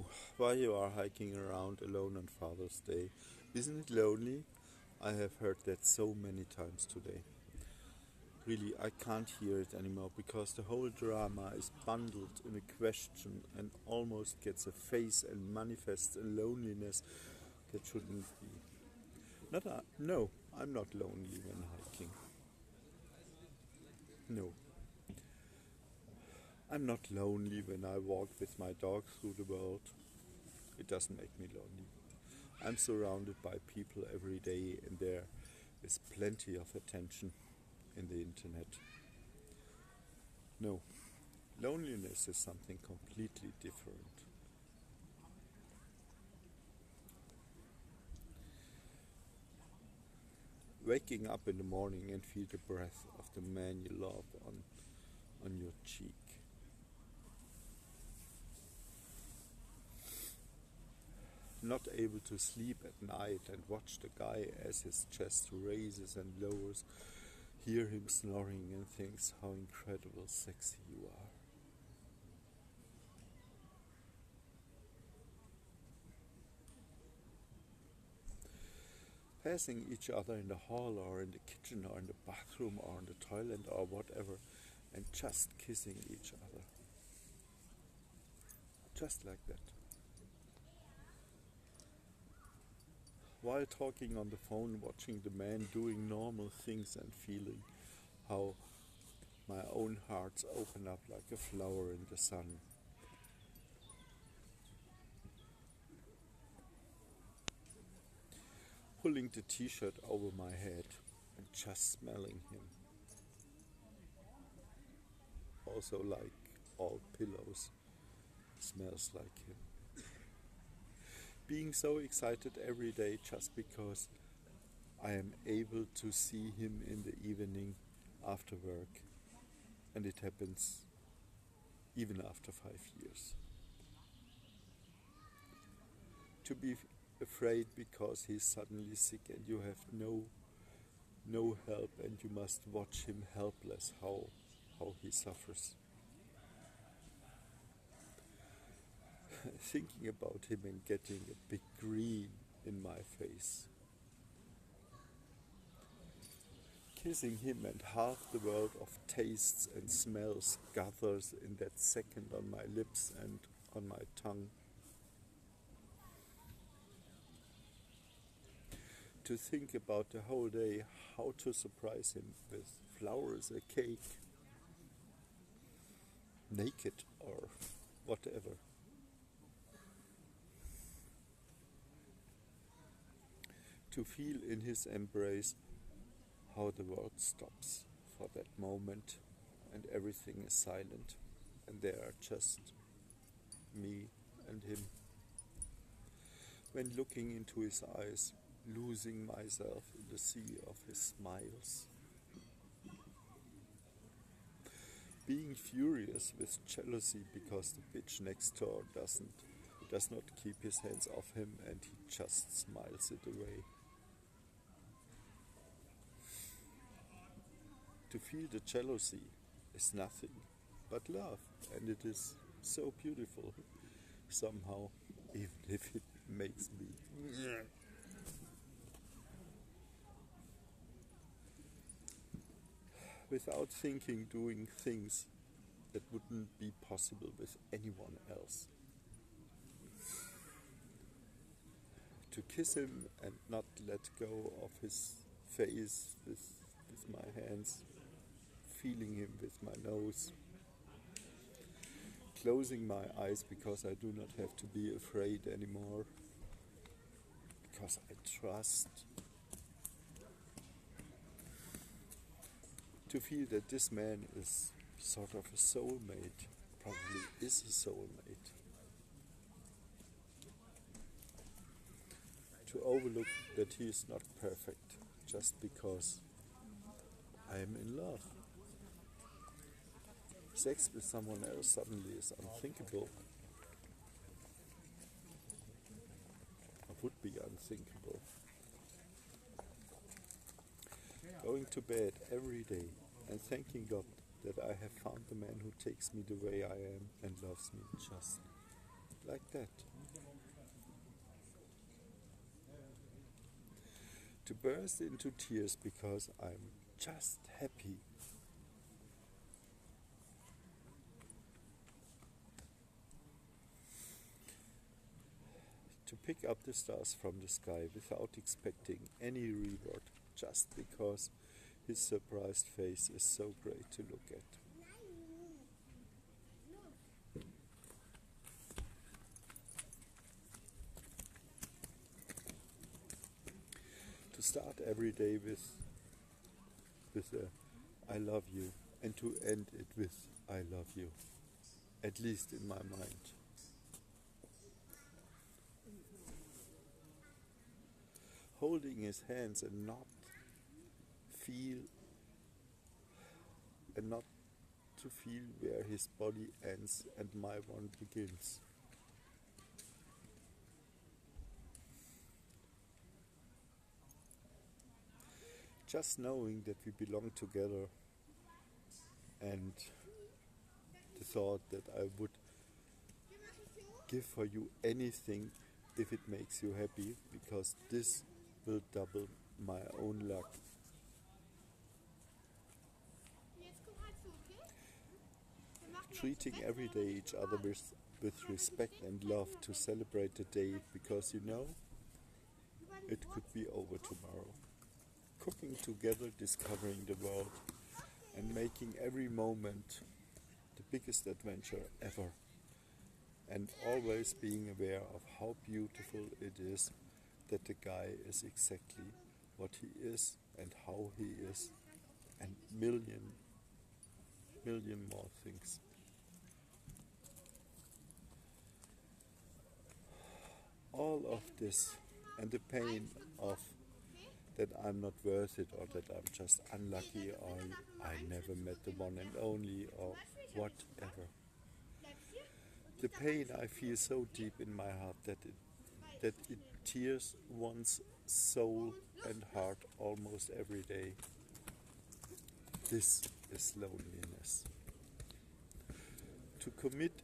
you why you are hiking around alone on Father's Day. Isn't it lonely? I have heard that so many times today. Really, I can't hear it anymore because the whole drama is bundled in a question and almost gets a face and manifests a loneliness that shouldn't be. No, I'm not lonely when hiking. No, I'm not lonely when I walk with my dog through the world. It doesn't make me lonely. I'm surrounded by people every day and there is plenty of attention in the internet. No, loneliness is something completely different. Waking up in the morning and feel the breath of the man you love on your cheek. Not able to sleep at night and watch the guy as his chest raises and lowers, hear him snoring and thinks how incredible sexy you are. Passing each other in the hall or in the kitchen or in the bathroom or in the toilet or whatever and just kissing each other. Just like that. While talking on the phone, watching the man doing normal things and feeling how my own hearts open up like a flower in the sun. Pulling the t-shirt over my head and just smelling him. Also like all pillows, smells like him. Being so excited every day just because I am able to see him in the evening after work, and it happens even after 5 years. To be afraid because he's suddenly sick and you have no help and you must watch him helpless how he suffers. Thinking about him and getting a big green in my face. Kissing him and half the world of tastes and smells gathers in that second on my lips and on my tongue. To think about the whole day how to surprise him with flowers, a cake, naked or whatever. To feel in his embrace how the world stops for that moment and everything is silent and there are just me and him. When looking into his eyes, losing myself in the sea of his smiles. Being furious with jealousy because the bitch next door does not keep his hands off him and he just smiles it away. To feel the jealousy is nothing but love, and it is so beautiful somehow, even if it makes me without thinking doing things that wouldn't be possible with anyone else. To kiss him and not let go of his face with my hands, feeling him with my nose, closing my eyes because I do not have to be afraid anymore, because I trust. To feel that this man is sort of a soulmate, probably is a soulmate. To overlook that he is not perfect just because I am in love. Sex with someone else suddenly is unthinkable. Or would be unthinkable. Going to bed every day and thanking God that I have found the man who takes me the way I am and loves me just like that. to burst into tears because I'm just happy. To pick up the stars from the sky without expecting any reward, just because his surprised face is so great to look at. To start every day with a I love you, and to end it with I love you, at least in my mind. Holding his hands and feel not to feel where his body ends and my one begins. Just knowing that we belong together, and the thought that I would give for you anything if it makes you happy, because this will double my own luck. Treating every day each other with respect and love, to celebrate the day, because it could be over tomorrow. Cooking together, discovering the world, and making every moment the biggest adventure ever. And always being aware of how beautiful it is that the guy is exactly what he is and how he is, and million more things. All of this and the pain of that I'm not worth it, or that I'm just unlucky, or I never met the one and only, or whatever. The pain I feel so deep in my heart that it tears one's soul and heart almost every day. This is loneliness. To commit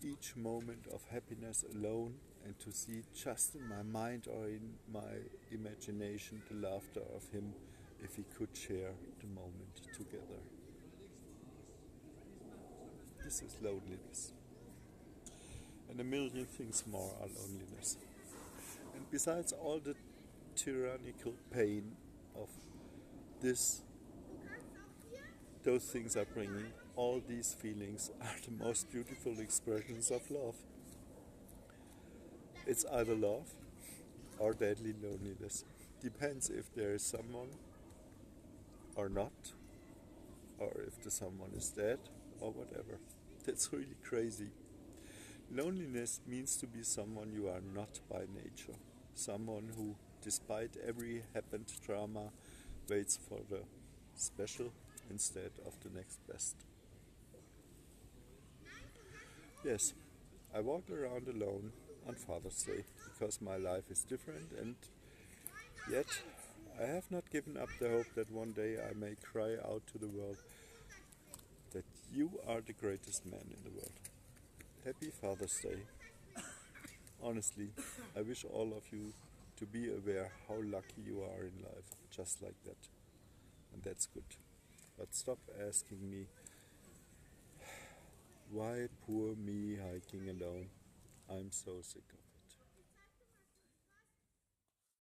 each moment of happiness alone, and to see just in my mind or in my imagination the laughter of him if we could share the moment together. This is loneliness. And a million things more are loneliness. And besides all the tyrannical pain of those things are bringing, all these feelings are the most beautiful expressions of love. It's either love or deadly loneliness. Depends if there is someone or not, or if the someone is dead, or whatever. That's really crazy. Loneliness means to be someone you are not by nature. Someone who, despite every happened drama, waits for the special instead of the next best. Yes, I walk around alone on Father's Day because my life is different, and yet I have not given up the hope that one day I may cry out to the world that you are the greatest man in the world. Happy Father's Day. Honestly, I wish all of you to be aware how lucky you are in life, just like that. And that's good. But stop asking me, why poor me hiking alone? I'm so sick of it.